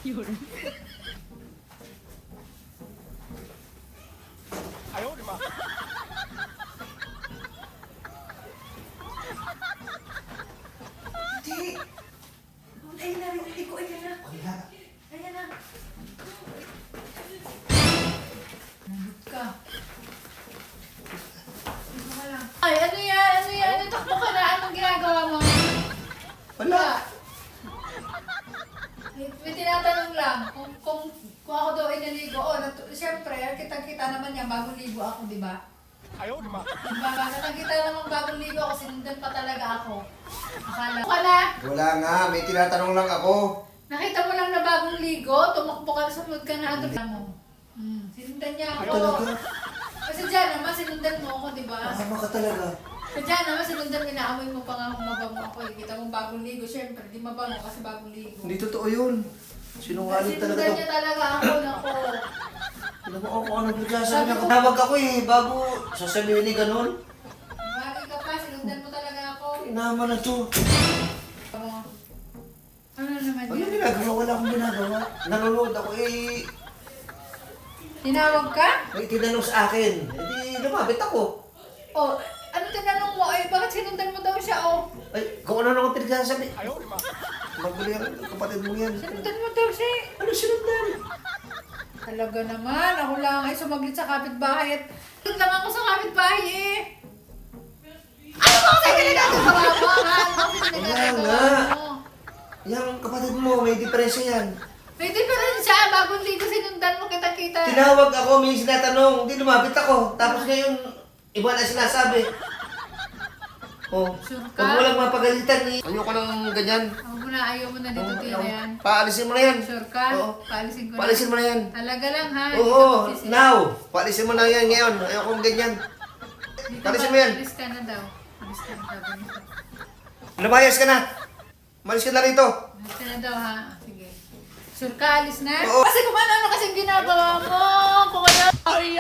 Yun. Hindi. Ayun na, hindi ko. Ayan na. Wala. Ayan na. Nandun ka. Dito ka lang. Ay, ano yan? Ano yan? Natakbo ka na. Anong ginagawa mo? Wala. May tinatanong lang kung ako daw ay naligo. Siyempre, kitang-kita naman niya bagong ligo ako, di ba? Ayaw, di ba? Diba? Kitang-kita naman bagong ligo ako, sinundan pa talaga ako. Akala ko na, Wala nga, may tinatanong lang ako. nakita mo lang na bagong ligo, tumakbo ka, sumunod ka na ito. Sinundan niya ako. Talaga? Kasi dyan naman, sinundan mo ako, di ba? Ano ka talaga? Kasi dyan naman, sinundan, inaamoy mo pa nga kung mabango ako. Kita mo bagong ligo, siyempre, di mabango kasi bagong ligo. Hindi totoo yun. Sinungaling talaga Sinundan to. niya talaga ako, nako. Alam mo kung ano biglasabi na katawag ako eh, bago sasabihin ni ganun. Bagay ka pa, sinundan mo talaga ako. Inaman na to. Ano naman Ano yan? ginagawa? Wala akong ginagawa. Nanonood ako eh. Tinawag ka? May tinanong sa akin. Hindi lumapit ako. Oh, ano tinanong mo? Ay, bakit sinundan mo daw siya? Oh, Ay, kung ano naman pinagsasabi. Ayaw, di ba? Magulo yan, kapatid mo yan. sinundan mo daw siya. Ano sinundan? Talaga naman, ako lang ay sumaglit sa kapitbahay at doon lang ako sa kapitbahay eh. Ano ba kasi ginagawa mo? Ano kasi ginagawa mo? Yung kapatid mo, may diferensya yan. May diferensya, bagong ligo sinundan mo kita-kita. Tinawag ako, may sinatanong, hindi lumapit ako. Tapos ngayon, iba na sinasabi. Oh, Sure ka? huwag mo lang mapagalitan eh. Ayoko nang ganyan. Huwag mo na, ayaw mo na dito tira yan. Paalisin mo na yan. Sure ka? Oo. Paalisin ko na. Paalisin mo na yan. Talaga lang ha? Oo, now. Paalisin mo na yan ngayon. Ayokong ganyan. Paalisin mo yan. Alis ka na daw. Alis ka na daw. ganito. Lumayas ka na. Malis ka na rito. Alis ka na daw ha? Sige. Sure ka, alis na? Oo. Kasi kung ano-ano kasing ginagawa mo. Kung ano. Ay,